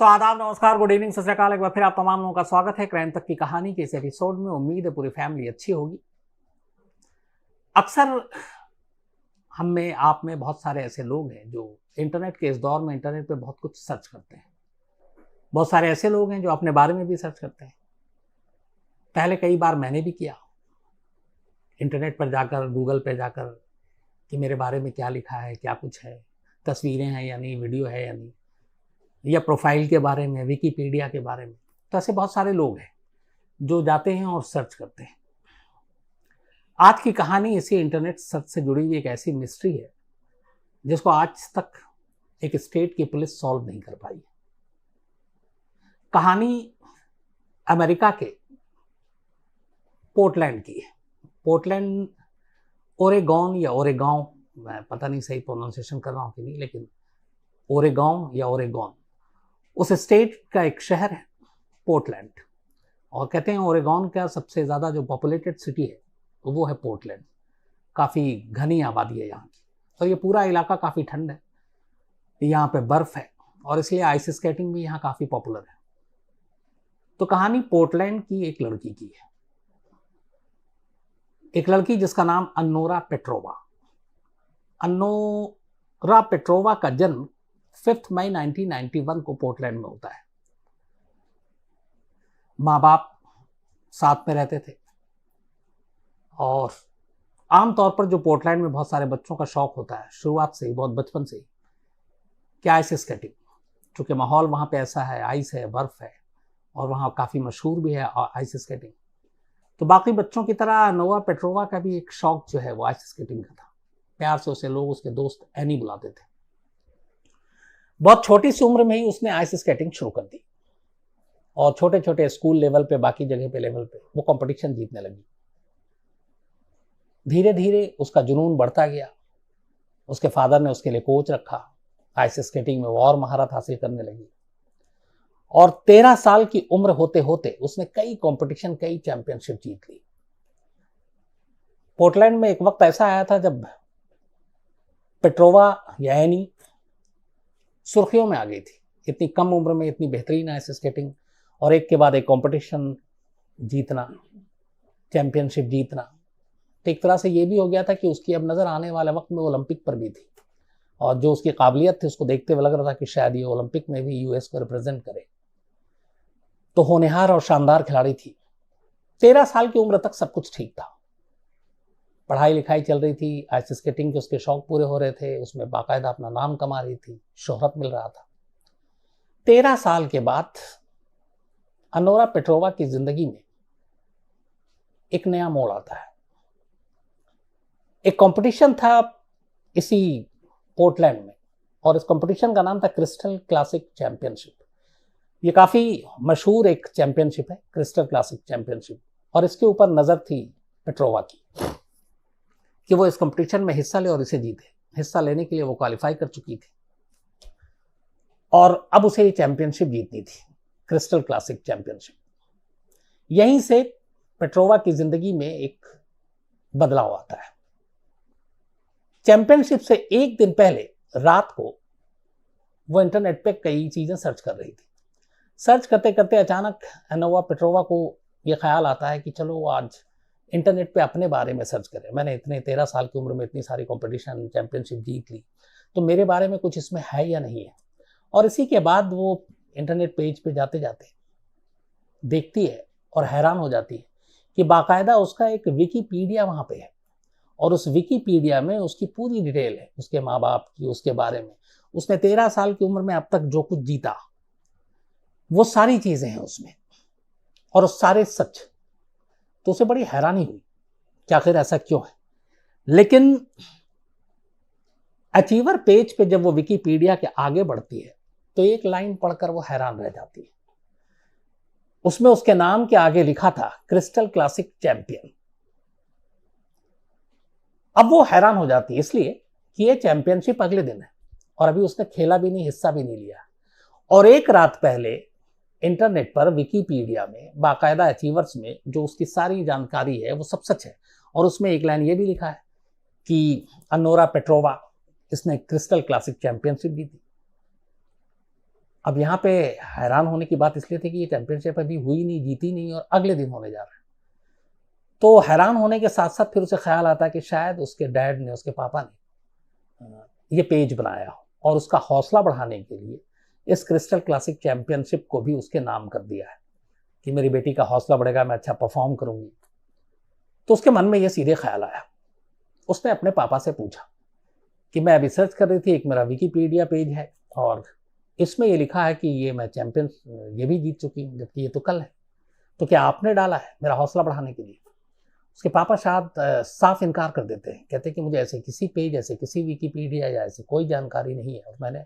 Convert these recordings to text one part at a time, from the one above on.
तो आदाब, नमस्कार, गुड इवनिंग, सत श्री अकाल। एक बार फिर आप तमाम लोगों का स्वागत है क्राइम तक की कहानी के इस एपिसोड में। उम्मीद है पूरी फैमिली अच्छी होगी। अक्सर हम में, आप में बहुत सारे ऐसे लोग हैं जो इंटरनेट के इस दौर में इंटरनेट पे बहुत कुछ सर्च करते हैं। बहुत सारे ऐसे लोग हैं जो अपने बारे में भी सर्च करते हैं। पहले कई बार मैंने भी किया, इंटरनेट पर जाकर, गूगल पर जाकर कि मेरे बारे में क्या लिखा है, क्या कुछ है, तस्वीरें हैं या नहीं, वीडियो है या नहीं, या प्रोफाइल के बारे में, विकीपीडिया के बारे में। तो ऐसे बहुत सारे लोग हैं जो जाते हैं और सर्च करते हैं। आज की कहानी इसी इंटरनेट सर्च से जुड़ी हुई एक ऐसी मिस्ट्री है जिसको आज तक एक स्टेट की पुलिस सॉल्व नहीं कर पाई। कहानी अमेरिका के पोर्टलैंड की है। पोर्टलैंड, ओरेगॉन या ओरेगांव, मैं पता नहीं सही प्रोनाउंसिएशन कर रहा हूँ कि नहीं, लेकिन ओरेगांव या ओरेगॉन उस स्टेट का एक शहर है, पोर्टलैंड। और कहते हैं ओरेगॉन का सबसे ज़्यादा जो पॉपुलेटेड सिटी है वो है पोर्टलैंड। काफ़ी घनी आबादी है यहाँ की, और ये पूरा इलाका काफ़ी ठंड है। यहाँ पे बर्फ़ है और इसलिए आइस स्केटिंग भी यहाँ काफ़ी पॉपुलर है। तो कहानी पोर्टलैंड की एक लड़की की है, एक लड़की जिसका नाम अन्नोरा पेट्रोवा। अन्नोरा पेट्रोवा का जन्म 5 मई 1991 को पोर्टलैंड में होता है। माँ बाप साथ में रहते थे, और आमतौर पर जो पोर्टलैंड में बहुत सारे बच्चों का शौक होता है शुरुआत से ही, बहुत बचपन से ही, कि आइस स्केटिंग। चूँकि माहौल वहाँ पे ऐसा है, आइस है, बर्फ़ है, और वहाँ काफ़ी मशहूर भी है आइस स्केटिंग। तो बाकी बच्चों की तरह नोवा पेट्रोवा का भी एक शौक जो है वो आइस स्केटिंग का था। प्यार से उसे लोग उसके दोस्त एनी बुलाते थे। बहुत छोटी सी उम्र में ही उसने आइस स्केटिंग शुरू कर दी, और छोटे छोटे स्कूल लेवल पे, बाकी जगह पे लेवल पे वो कंपटीशन जीतने लगी। धीरे धीरे उसका जुनून बढ़ता गया। उसके फादर ने उसके लिए कोच रखा। आइस स्केटिंग में वो और महारत हासिल करने लगी, और 13 साल की उम्र होते होते उसने कई कंपटीशन, कई चैंपियनशिप जीत ली। पोर्टलैंड में एक वक्त ऐसा आया था जब पेट्रोवा या एनी सुर्खियों में आ गई थी। इतनी कम उम्र में इतनी बेहतरीन आइस स्केटिंग, और एक के बाद एक कंपटीशन जीतना, चैंपियनशिप जीतना। तो एक तरह से ये भी हो गया था कि उसकी अब नज़र आने वाले वक्त में ओलंपिक पर भी थी, और जो उसकी काबिलियत थी उसको देखते हुए लग रहा था कि शायद ये ओलंपिक में भी यूएस को रिप्रेजेंट करे। तो होनहार और शानदार खिलाड़ी थी। 13 साल की उम्र तक सब कुछ ठीक था। पढ़ाई लिखाई चल रही थी, आइस स्केटिंग के उसके शौक पूरे हो रहे थे, उसमें बाकायदा अपना नाम कमा रही थी, शोहरत मिल रहा था। 13 साल के बाद अन्नोरा पेट्रोवा की जिंदगी में एक नया मोड़ आता है। एक कंपटीशन था इसी पोर्टलैंड में, और इस कंपटीशन का नाम था क्रिस्टल क्लासिक चैंपियनशिप। ये काफ़ी मशहूर एक चैंपियनशिप है, क्रिस्टल क्लासिक चैंपियनशिप। और इसके ऊपर नज़र थी पेट्रोवा की कि वो इस कंपटीशन में हिस्सा ले और इसे जीते। हिस्सा लेने के लिए वो क्वालिफाई कर चुकी थी, और अब उसे ये चैंपियनशिप जीतनी थी, क्रिस्टल क्लासिक चैंपियनशिप। यहीं से पेट्रोवा की जिंदगी में एक बदलाव आता है। चैंपियनशिप से एक दिन पहले रात को वो इंटरनेट पे कई चीजें सर्च कर रही थी। सर्च करते करते अचानक अन्नोरा पेट्रोवा को ये ख्याल आता है कि चलो आज इंटरनेट पे अपने बारे में सर्च करें। मैंने इतने 13 साल की उम्र में इतनी सारी कंपटीशन, चैंपियनशिप जीत ली, तो मेरे बारे में कुछ इसमें है या नहीं है। और इसी के बाद वो इंटरनेट पेज पे जाते जाते देखती है और हैरान हो जाती है कि बाकायदा उसका एक विकीपीडिया वहाँ पे है, और उस विकीपीडिया में उसकी पूरी डिटेल है, उसके माँ बाप की, उसके बारे में। उसने 13 साल की उम्र में अब तक जो कुछ जीता, वो सारी चीजें हैं उसमें, और उस सारे सच। तो उसे बड़ी हैरानी हुई कि आखिर ऐसा क्यों है। लेकिन अचीवर पेज पे जब वो विकीपीडिया के आगे बढ़ती है तो एक लाइन पढ़कर वो हैरान रह जाती है। उसमें उसके नाम के आगे लिखा था क्रिस्टल क्लासिक चैंपियन। अब वो हैरान हो जाती है इसलिए कि ये चैंपियनशिप अगले दिन है, और अभी उसने खेला भी नहीं, हिस्सा भी नहीं लिया। और एक रात पहले इंटरनेट पर विकीपीडिया में बाकायदा अचीवर्स में जो उसकी सारी जानकारी है वो सब सच है। और उसमें एक लाइन ये भी लिखा है कि अन्नोरा पेट्रोवा, इसने क्रिस्टल क्लासिक चैंपियनशिप जीती। अब यहाँ पे हैरान होने की बात इसलिए थी कि ये चैंपियनशिप अभी हुई नहीं, जीती नहीं और अगले दिन होने जा रहा है। तो हैरान होने के साथ साथ फिर उसे ख्याल आता कि शायद उसके डैड ने, उसके पापा ने ये पेज बनाया हो और उसका हौसला बढ़ाने के लिए इस क्रिस्टल क्लासिक चैंपियनशिप को भी उसके नाम कर दिया है कि मेरी बेटी का हौसला बढ़ेगा, मैं अच्छा परफॉर्म करूंगी। तो उसके मन में ये सीधे ख्याल आया। उसने अपने पापा से पूछा कि मैं अभी सर्च कर रही थी, एक मेरा विकीपीडिया पेज है और इसमें ये लिखा है कि ये मैं चैंपियन ये भी जीत चुकी हूँ, जबकि ये तो कल है, तो क्या आपने डाला है मेरा हौसला बढ़ाने के लिए? उसके पापा शायद साफ इनकार कर देते हैं, कहते हैं कि मुझे ऐसे किसी पेज, ऐसे किसी विकीपीडिया या ऐसी कोई जानकारी नहीं है और मैंने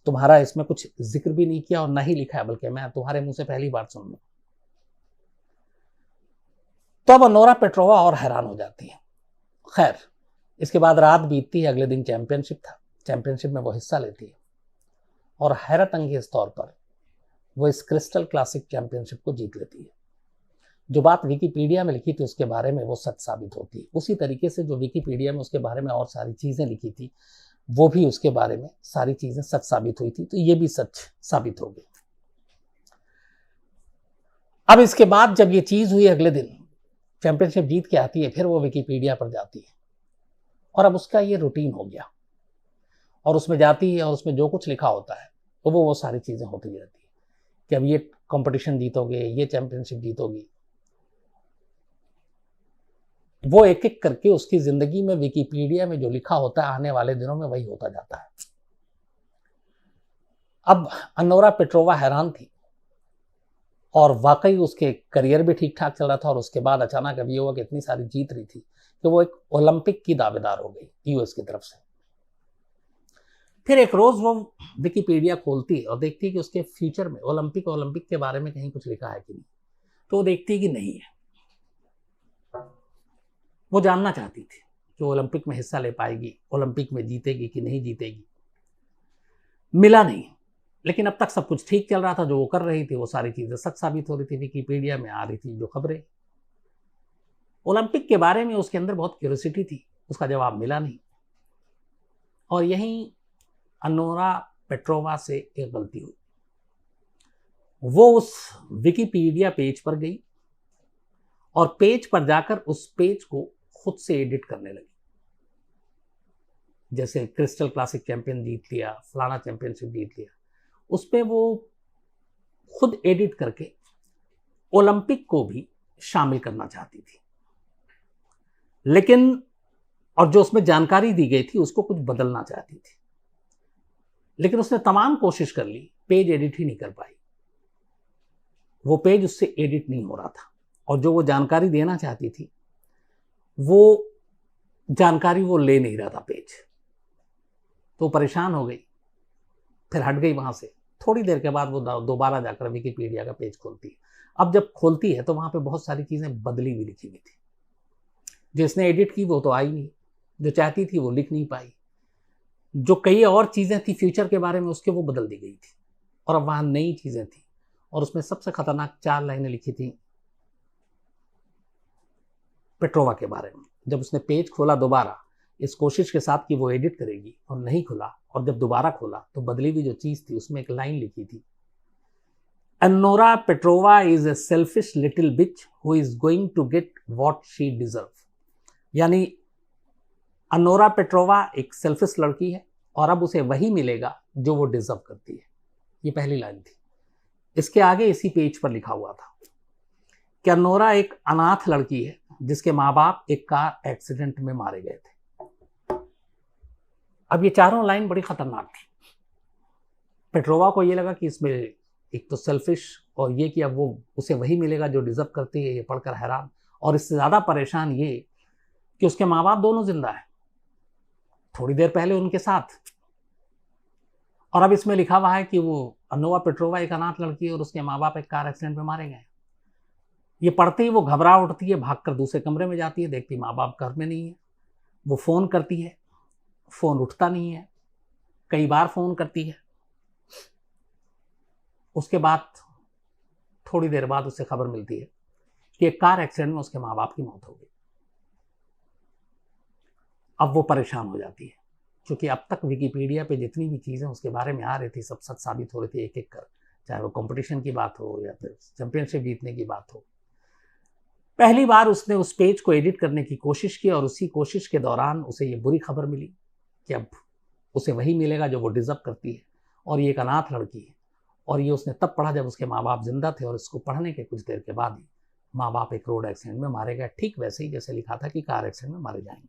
तुम्हारा इसमें कुछ जिक्र भी नहीं किया और ना ही लिखा है, बल्कि मैं तुम्हारे मुंह से पहली बार सुन लूं। तो अब अनोरा पेट्रोवा और हैरान हो जाती है। खैर, इसके बाद रात बीतती है, अगले दिन चैंपियनशिप था। चैंपियनशिप में वो हिस्सा लेती है और हैरत अंगेज तौर पर वो इस क्रिस्टल क्लासिक चैंपियनशिप को जीत लेती है। जो बात विकीपीडिया में लिखी थी उसके बारे में वो सच साबित होती है। उसी तरीके से जो विकीपीडिया में उसके बारे में और सारी चीजें लिखी थी वो भी उसके बारे में सारी चीजें सच साबित हुई थी, तो ये भी सच साबित हो गई। अब इसके बाद जब ये चीज हुई, अगले दिन चैंपियनशिप जीत के आती है, फिर वो विकीपीडिया पर जाती है और अब उसका ये रूटीन हो गया और उसमें जाती है और उसमें जो कुछ लिखा होता है तो वो सारी चीजें होती रहती है कि अब ये कंपटीशन जीतोगे, ये चैंपियनशिप जीतोगी। वो एक एक करके उसकी जिंदगी में विकीपीडिया में जो लिखा होता है आने वाले दिनों में वही होता जाता है। अब अनोरा पेट्रोवा हैरान थी और वाकई उसके करियर भी ठीक ठाक चल रहा था और उसके बाद अचानक अब ये हुआ कि इतनी सारी जीत रही थी कि वो एक ओलंपिक की दावेदार हो गई यूएस की तरफ से। फिर एक रोज वो विकीपीडिया खोलती है और देखती है कि उसके फ्यूचर में ओलंपिक के बारे में कहीं कुछ लिखा है कि नहीं। तो वो देखती है कि नहीं है। वो जानना चाहती थी कि ओलंपिक में हिस्सा ले पाएगी, ओलंपिक में जीतेगी कि नहीं जीतेगी। मिला नहीं, लेकिन अब तक सब कुछ ठीक चल रहा था। जो वो कर रही थी वो सारी चीजें सच साबित हो रही थी, विकीपीडिया में आ रही थी जो खबरें। ओलंपिक के बारे में उसके अंदर बहुत क्यूरियोसिटी थी, उसका जवाब मिला नहीं। और यहीं अनोरा पेट्रोवा से एक गलती हुई। वो उस विकीपीडिया पेज पर गई और पेज पर जाकर उस पेज को खुद से एडिट करने लगी। जैसे क्रिस्टल क्लासिक चैंपियन जीत लिया, फलाना चैंपियनशिप जीत लिया, उस पे वो खुद एडिट करके ओलंपिक को भी शामिल करना चाहती थी। लेकिन और जो उसमें जानकारी दी गई थी उसको कुछ बदलना चाहती थी, लेकिन उसने तमाम कोशिश कर ली, पेज एडिट ही नहीं कर पाई। वो पेज उससे एडिट नहीं हो रहा था और जो वो जानकारी देना चाहती थी वो जानकारी वो ले नहीं रहा था पेज। तो परेशान हो गई, फिर हट गई वहां से। थोड़ी देर के बाद वो दोबारा जाकर विकीपीडिया का पेज खोलती है। अब जब खोलती है तो वहां पे बहुत सारी चीजें बदली हुई लिखी हुई थी। जिसने एडिट की वो तो आई नहीं, जो चाहती थी वो लिख नहीं पाई। जो कई और चीजें थी फ्यूचर के बारे में उसके वो बदल दी गई थी और अब वहां नई चीजें थी। और उसमें सबसे खतरनाक 4 लाइनें लिखी थी पेट्रोवा के बारे में। जब उसने पेज खोला दोबारा इस कोशिश के साथ कि वो एडिट करेगी और नहीं खुला, और जब दोबारा खोला तो बदली हुई जो चीज थी उसमें एक लाइन लिखी थी, Anora Petrova is a selfish little bitch who is going to get what she deserve. यानी अनोरा पेट्रोवा एक सेल्फिश लड़की है और अब उसे वही मिलेगा जो वो डिजर्व करती है। ये पहली लाइन थी। इसके आगे इसी पेज पर लिखा हुआ था कि अनोरा एक अनाथ लड़की है जिसके माँ बाप एक कार एक्सीडेंट में मारे गए थे। अब ये चारों लाइन बड़ी खतरनाक थी। पेट्रोवा को ये लगा कि इसमें एक तो सेल्फिश और ये कि अब वो उसे वही मिलेगा जो डिजर्व करती है। ये पढ़कर हैरान, और इससे ज्यादा परेशान ये कि उसके माँ बाप दोनों जिंदा हैं, थोड़ी देर पहले उनके साथ, और अब इसमें लिखा हुआ है कि वो अनोरा पेट्रोवा एक अनाथ लड़की है और उसके माँ बाप एक कार एक्सीडेंट में मारे गए। ये पढ़ते ही वो घबरा उठती है, भागकर दूसरे कमरे में जाती है, देखती माँ बाप घर में नहीं है। वो फोन करती है, फोन उठता नहीं है, कई बार फोन करती है। उसके बाद थोड़ी देर बाद उससे खबर मिलती है कि एक कार एक्सीडेंट में उसके माँ बाप की मौत हो गई। अब वो परेशान हो जाती है क्योंकि अब तक विकिपीडिया पे जितनी भी चीज़ें उसके बारे में आ रही थी सब सच साबित हो रही थी एक एक कर, चाहे वो कंपटीशन की बात हो या फिर चैंपियनशिप जीतने की बात हो। पहली बार उसने उस पेज को एडिट करने की कोशिश की और उसी कोशिश के दौरान उसे ये बुरी खबर मिली कि अब उसे वही मिलेगा जो वो डिजर्व करती है, और ये एक अनाथ लड़की है। और ये उसने तब पढ़ा जब उसके माँ बाप जिंदा थे, और इसको पढ़ने के कुछ देर के बाद ही माँ बाप एक रोड एक्सीडेंट में मारे गए, ठीक वैसे ही जैसे लिखा था कि कार एक्सीडेंट में मारे जाएंगे।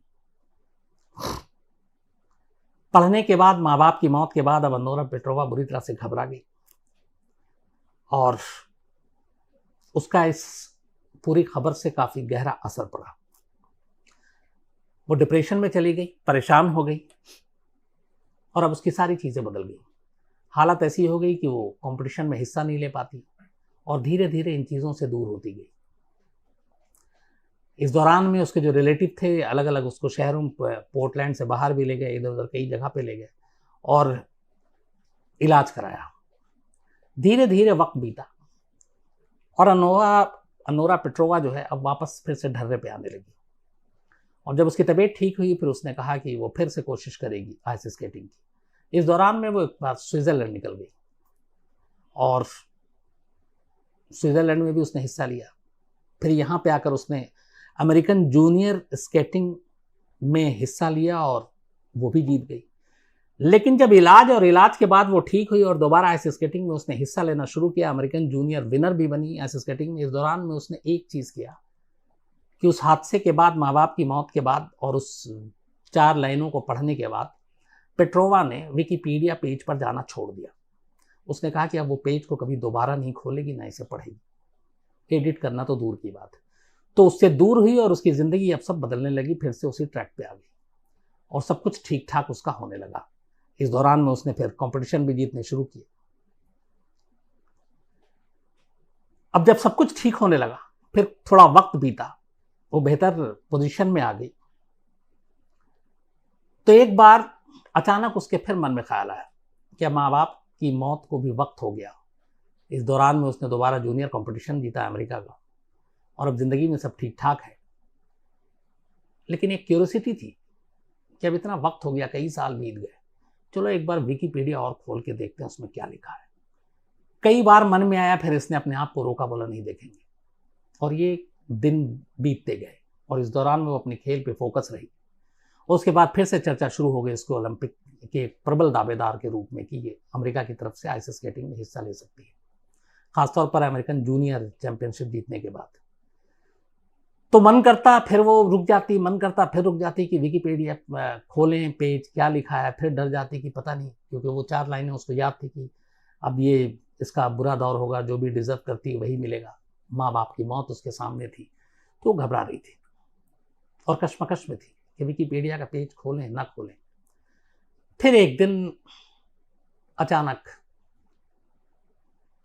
पढ़ने के बाद, माँ बाप की मौत के बाद, अब अनोरा पेट्रोवा बुरी तरह से घबरा गई और उसका इस पूरी खबर से काफी गहरा असर पड़ा। वो डिप्रेशन में चली गई, परेशान हो गई, और अब उसकी सारी चीजें बदल गई। हालत ऐसी हो गई कि वो कंपटीशन में हिस्सा नहीं ले पाती और धीरे धीरे इन चीजों से दूर होती गई। इस दौरान में उसके जो रिलेटिव थे अलग अलग उसको शहरों, पोर्टलैंड से बाहर भी ले गए, इधर उधर कई जगह पे ले गए और इलाज कराया। धीरे धीरे वक्त बीता और अनोरा पेट्रोवा जो है अब वापस फिर से ढर्रे पे आने लगी। और जब उसकी तबीयत ठीक हुई फिर उसने कहा कि वो फिर से कोशिश करेगी आइस स्केटिंग की। इस दौरान में वो एक बार स्विट्जरलैंड निकल गई और स्विट्जरलैंड में भी उसने हिस्सा लिया। फिर यहाँ पे आकर उसने अमेरिकन जूनियर स्केटिंग में हिस्सा लिया और वो भी जीत गई। लेकिन जब इलाज के बाद वो ठीक हुई और दोबारा आइस स्केटिंग में उसने हिस्सा लेना शुरू किया, अमेरिकन जूनियर विनर भी बनी आइस स्केटिंग में। इस दौरान में उसने एक चीज़ किया कि उस हादसे के बाद, माँ बाप की मौत के बाद और उस 4 लाइनों को पढ़ने के बाद पेट्रोवा ने विकिपीडिया पेज पर जाना छोड़ दिया। उसने कहा कि अब वो पेज को कभी दोबारा नहीं खोलेगी, ना इसे पढ़ेगी। एडिट करना तो दूर की बात है। तो उससे दूर हुई और उसकी ज़िंदगी अब सब बदलने लगी, फिर से उसी ट्रैक पे आ गई और सब कुछ ठीक ठाक उसका होने लगा। इस दौरान में उसने फिर कंपटीशन भी जीतने शुरू किए। अब जब सब कुछ ठीक होने लगा, फिर थोड़ा वक्त बीता, वो बेहतर पोजीशन में आ गई, तो एक बार अचानक उसके फिर मन में ख्याल आया कि माँ बाप की मौत को भी वक्त हो गया। इस दौरान में उसने दोबारा जूनियर कंपटीशन जीता अमेरिका का और अब जिंदगी में सब ठीक ठाक है। लेकिन एक क्यूरियोसिटी थी कि अब इतना वक्त हो गया, कई साल बीत गए, चलो एक बार विकिपीडिया और खोल के देखते हैं उसमें क्या लिखा है। कई बार मन में आया, फिर इसने अपने आप को रोका, बोला नहीं देखेंगे। और ये दिन बीतते गए और इस दौरान में वो अपने खेल पे फोकस रही। उसके बाद फिर से चर्चा शुरू हो गई इसको ओलंपिक के प्रबल दावेदार के रूप में कि ये अमेरिका की तरफ से आइस स्केटिंग में हिस्सा ले सकती है, खासतौर पर अमेरिकन जूनियर चैंपियनशिप जीतने के बाद। तो मन करता फिर वो रुक जाती, मन करता फिर रुक जाती कि विकिपीडिया खोलें पेज, क्या लिखा है। फिर डर जाती कि पता नहीं, क्योंकि वो 4 लाइनें उसको याद थी कि अब ये इसका बुरा दौर होगा, जो भी डिजर्व करती है वही मिलेगा। माँ बाप की मौत उसके सामने थी, तो घबरा रही थी और कश्मकश में थी कि विकिपीडिया का पेज खोलें ना खोलें। फिर एक दिन अचानक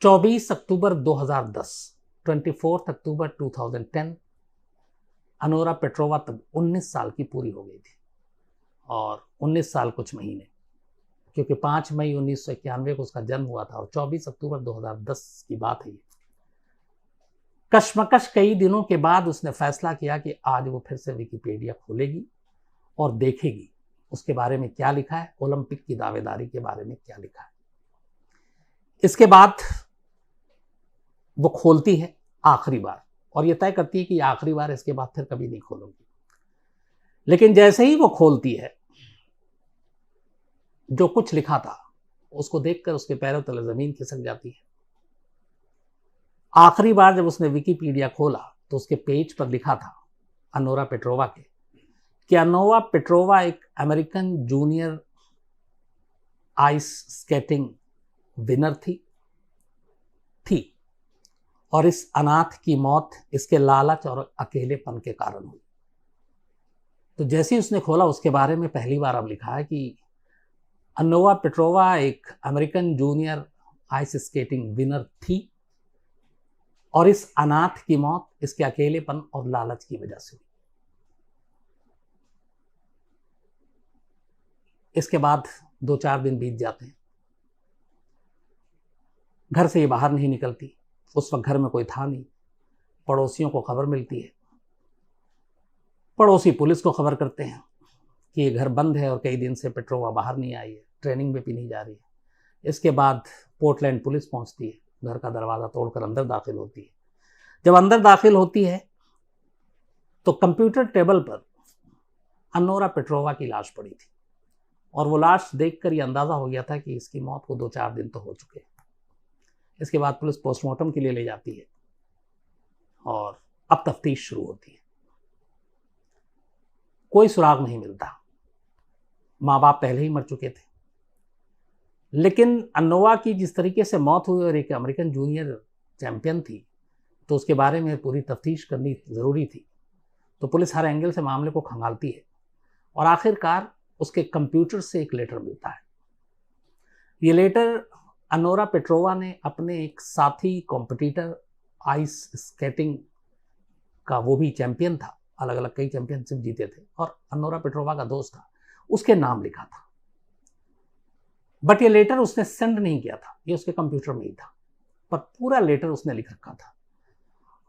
24 अक्टूबर 2010, 24 अक्टूबर 2010, अनोरा पेट्रोवा तब 19 साल की पूरी हो गई थी और 19 साल कुछ महीने, क्योंकि 5 मई 1991 को उसका जन्म हुआ था और 24 अक्टूबर 2010 की बात है। कश्मकश कई दिनों के बाद उसने फैसला किया कि आज वो फिर से विकिपीडिया खोलेगी और देखेगी उसके बारे में क्या लिखा है, ओलंपिक की दावेदारी के बारे में क्या लिखा है। इसके बाद वो खोलती है आखिरी बार और ये तय करती है कि आखिरी बार, इसके बाद फिर कभी नहीं खोलूंगी। लेकिन जैसे ही वो खोलती है, जो कुछ लिखा था उसको देखकर उसके पैरों तले जमीन खिसक जाती है। आखिरी बार जब उसने विकिपीडिया खोला तो उसके पेज पर लिखा था अनोरा पेट्रोवा के कि अनोरा पेट्रोवा एक American junior ice skating winner थी और इस अनाथ की मौत इसके लालच और अकेलेपन के कारण हुई। तो जैसे ही उसने खोला उसके बारे में पहली बार अब लिखा है कि अनोरा पेट्रोवा एक American junior ice skating winner थी और इस अनाथ की मौत इसके अकेलेपन और लालच की वजह से हुई। इसके बाद 2-4 दिन बीत जाते हैं, घर से ये बाहर नहीं निकलती। उस वक्त घर में कोई था नहीं। पड़ोसियों को खबर मिलती है, पड़ोसी पुलिस को खबर करते हैं कि ये घर बंद है और कई दिन से पेट्रोवा बाहर नहीं आई है, ट्रेनिंग में भी नहीं जा रही है। इसके बाद पोर्टलैंड पुलिस पहुंचती है, घर का दरवाज़ा तोड़कर अंदर दाखिल होती है। जब अंदर दाखिल होती है तो कंप्यूटर टेबल पर अनोरा पेट्रोवा की लाश पड़ी थी और वो लाश देखकर ये अंदाज़ा हो गया था कि इसकी मौत को 2-4 दिन तो हो चुके हैं। इसके बाद पुलिस पोस्टमार्टम के लिए ले जाती है और अब तफ्तीश शुरू होती है। कोई सुराग नहीं मिलता, माँ बाप पहले ही मर चुके थे। लेकिन अनोवा की जिस तरीके से मौत हुई और एक अमेरिकन जूनियर चैंपियन थी, तो उसके बारे में पूरी तफ्तीश करनी ज़रूरी थी। तो पुलिस हर एंगल से मामले को खंगालती है और आखिरकार उसके कंप्यूटर से एक लेटर मिलता है। ये लेटर अनोरा पेट्रोवा ने अपने एक साथी कॉम्पिटिटर, आइस स्केटिंग का, वो भी चैंपियन था, अलग अलग कई चैंपियनशिप जीते थे और अनोरा पेट्रोवा का दोस्त था, उसके नाम लिखा था। बट ये लेटर उसने सेंड नहीं किया था, ये उसके कंप्यूटर में ही था, पर पूरा लेटर उसने लिख रखा था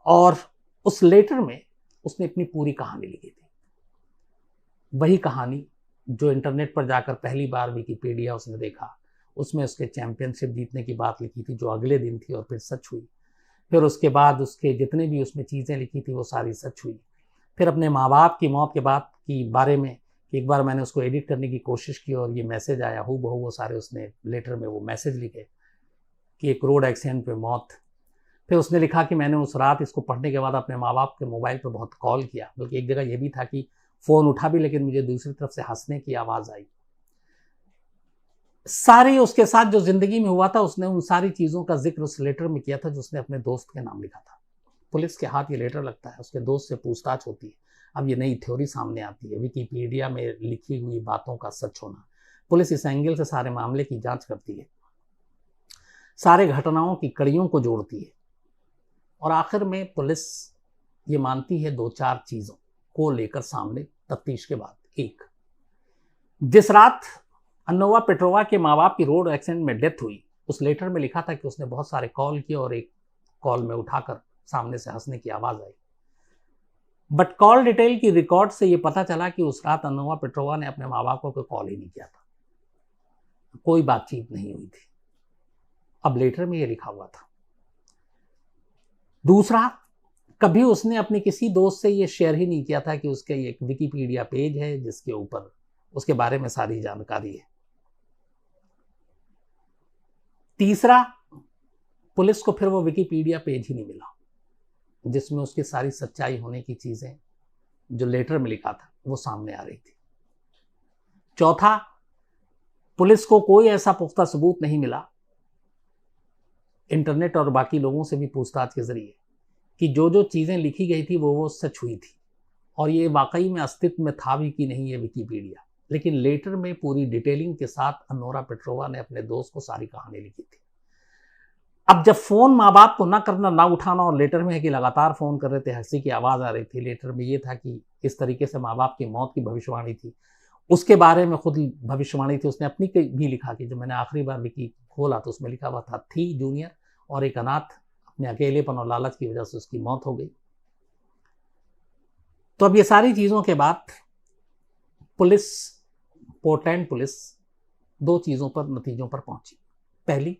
और उस लेटर में उसने अपनी पूरी कहानी लिखी थी। वही कहानी जो इंटरनेट पर जाकर पहली बार विकिपीडिया उसने देखा, उसमें उसके चैंपियनशिप जीतने की बात लिखी थी जो अगले दिन थी और फिर सच हुई। फिर उसके बाद उसके जितने भी उसमें चीज़ें लिखी थी वो सारी सच हुई। फिर अपने माँ बाप की मौत के बाद की बारे में कि एक बार मैंने उसको एडिट करने की कोशिश की और ये मैसेज आया हूबहू, वो सारे उसने लेटर में वो मैसेज लिखे कि एक रोड एक्सीडेंट पे मौत। फिर उसने लिखा कि मैंने उस रात इसको पढ़ने के बाद अपने माँ बाप के मोबाइल पर बहुत कॉल किया, बल्कि एक जगह ये भी था कि फ़ोन उठा भी लेकिन मुझे दूसरी तरफ से हंसने की आवाज़ आई। सारी उसके साथ जो ज़िंदगी में हुआ था उसने उन सारी चीज़ों का जिक्र उस लेटर में किया था जो उसने अपने दोस्त के नाम लिखा था। पुलिस के हाथ ये लेटर लगता है, उसके दोस्त से पूछताछ होती है। अब ये नई थ्योरी सामने आती है, विकिपीडिया में लिखी हुई बातों का सच होना। पुलिस इस एंगल से सारे मामले की जांच करती है, सारे घटनाओं की कड़ियों को जोड़ती है और आखिर में पुलिस ये मानती है 2-4 चीज़ों को लेकर सामने तफ्तीश के बाद। एक, जिस रात अनोवा पेट्रोवा के माँ बाप की रोड एक्सीडेंट में डेथ हुई, उस लेटर में लिखा था कि उसने बहुत सारे कॉल किए और एक कॉल में उठाकर सामने से हंसने की आवाज़ आई। बट कॉल डिटेल की रिकॉर्ड से ये पता चला कि उस रात अनोवा पेट्रोवा ने अपने माँ बाप को कोई कॉल ही नहीं किया था, कोई बातचीत नहीं हुई थी। अब लेटर में ये लिखा हुआ था। दूसरा, कभी उसने अपने किसी दोस्त से ये शेयर ही नहीं किया था कि उसके एक विकिपीडिया पेज है जिसके ऊपर उसके बारे में सारी जानकारी है। तीसरा, पुलिस को फिर वो विकिपीडिया पेज ही नहीं मिला जिसमें उसकी सारी सच्चाई होने की चीजें जो लेटर में लिखा था वो सामने आ रही थी। चौथा, पुलिस को कोई ऐसा पुख्ता सबूत नहीं मिला, इंटरनेट और बाकी लोगों से भी पूछताछ के जरिए, कि जो जो चीजें लिखी गई थी वो सच हुई थी और ये वाकई में अस्तित्व में था भी कि नहीं ये विकिपीडिया। लेकिन लेटर में पूरी डिटेलिंग के साथ अनोरा पेट्रोवा ने अपने दोस्त को सारी कहानी लिखी थी। अब जब फोन माँ बाप को ना करना, ना उठाना, और लेटर में है कि लगातार फोन कर रहे थे, हंसी की आवाज आ रही थी, लेटर में ये था कि इस तरीके से माँ बाप की मौत की भविष्यवाणी थी, उसके बारे में खुद भविष्यवाणी थी। उसने अपनी भी लिखा कि जब मैंने आखिरी बार विकी खोला तो उसमें लिखा हुआ था थी जूनियर और एक अनाथ, अपने अकेलेपन और लालच की वजह से उसकी मौत हो गई। तो अब ये सारी चीजों के बाद पुलिस, पोर्टलैंड पुलिस 2 चीजों पर, नतीजों पर पहुंची। पहली,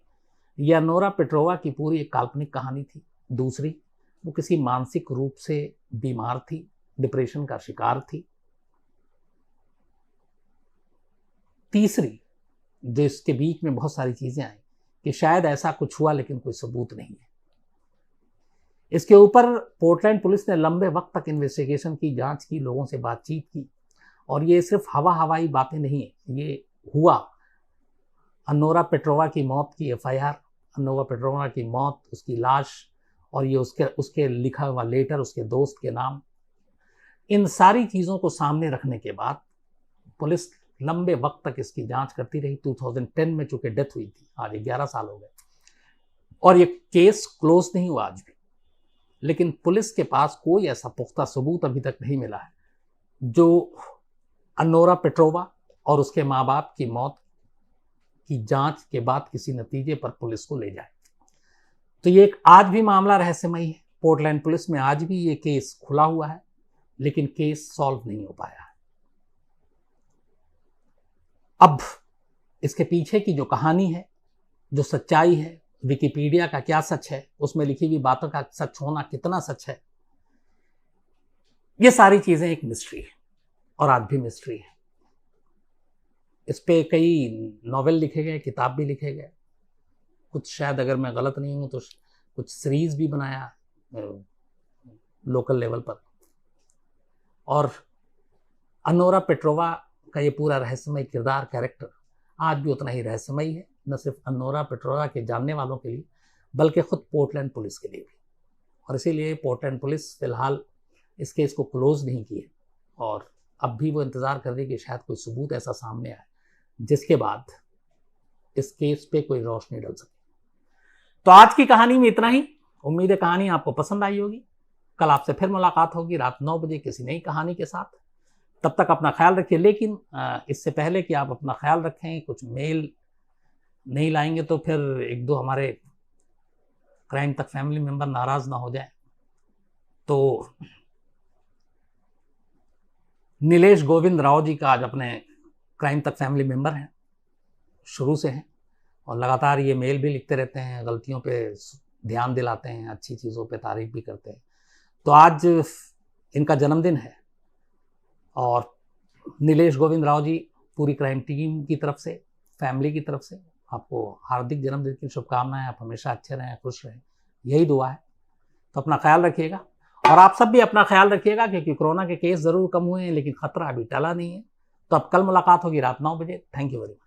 यह अनोरा पेट्रोवा की पूरी एक काल्पनिक कहानी थी। दूसरी, वो किसी मानसिक रूप से बीमार थी, डिप्रेशन का शिकार थी। तीसरी, जो इसके बीच में बहुत सारी चीजें आई कि शायद ऐसा कुछ हुआ लेकिन कोई सबूत नहीं है। इसके ऊपर पोर्टलैंड पुलिस ने लंबे वक्त तक इन्वेस्टिगेशन की, जांच की, लोगों से बातचीत की और ये सिर्फ हवाई बातें नहीं है, ये हुआ। अनोरा पेट्रोवा की मौत की एफआईआर, अनोवा पेट्रोवा की मौत, उसकी लाश और ये उसके लिखा हुआ लेटर उसके दोस्त के नाम, इन सारी चीज़ों को सामने रखने के बाद पुलिस लंबे वक्त तक इसकी जांच करती रही। 2010 में चूंकि डेथ हुई थी, आज 11 साल हो गए और ये केस क्लोज नहीं हुआ आज भी, लेकिन पुलिस के पास कोई ऐसा पुख्ता सबूत अभी तक नहीं मिला है जो अनोरा पेट्रोवा और उसके माँ बाप की मौत की जांच के बाद किसी नतीजे पर पुलिस को ले जाए। तो ये एक आज भी मामला रहस्यमयी है। पोर्टलैंड पुलिस में आज भी ये केस खुला हुआ है लेकिन केस सॉल्व नहीं हो पाया है। अब इसके पीछे की जो कहानी है, जो सच्चाई है, विकिपीडिया का क्या सच है, उसमें लिखी हुई बातों का सच होना कितना सच है, ये सारी चीजें एक मिस्ट्री है और आज भी मिस्ट्री है। इस पे कई नॉवेल लिखे गए, किताब भी लिखे गए, कुछ शायद अगर मैं गलत नहीं हूं तो कुछ सीरीज भी बनाया लोकल लेवल पर। और अनोरा पेट्रोवा का ये पूरा रहस्यमय किरदार, कैरेक्टर आज भी उतना ही रहस्यमय है, न सिर्फ अनोरा पेट्रोवा के जानने वालों के लिए बल्कि खुद पोर्टलैंड पुलिस के लिए भी। और इसीलिए पोर्टलैंड पुलिस फिलहाल इस केस को क्लोज नहीं किए और अब भी वो इंतज़ार कर रही है कि शायद कोई सबूत ऐसा सामने आए जिसके बाद इस केस पे कोई रोशनी डाल सके। तो आज की कहानी में इतना ही। उम्मीद है कहानी आपको पसंद आई होगी। कल आपसे फिर मुलाकात होगी रात 9 बजे किसी नई कहानी के साथ। तब तक अपना ख्याल रखिए। लेकिन इससे पहले कि आप अपना ख्याल रखें, कुछ मेल नहीं लाएंगे तो फिर एक दो हमारे क्राइम तक फैमिली मेंबर नाराज ना हो जाए। तो नीलेश गोविंद राव जी का आज अपने क्राइम तक फैमिली मेंबर हैं, शुरू से हैं, और लगातार ये मेल भी लिखते रहते हैं, गलतियों पे ध्यान दिलाते हैं, अच्छी चीज़ों पे तारीफ भी करते हैं। तो आज इनका जन्मदिन है और नीलेश गोविंद राव जी पूरी क्राइम टीम की तरफ से, फैमिली की तरफ से आपको हार्दिक जन्मदिन की शुभकामनाएं। आप हमेशा अच्छे रहें, खुश रहें, यही दुआ है। तो अपना ख्याल रखिएगा और आप सब भी अपना ख्याल रखिएगा, क्योंकि कोरोना के केस ज़रूर कम हुए हैं लेकिन खतरा अभी टला नहीं है। तो अब कल मुलाकात होगी रात 9 बजे। Thank you very much.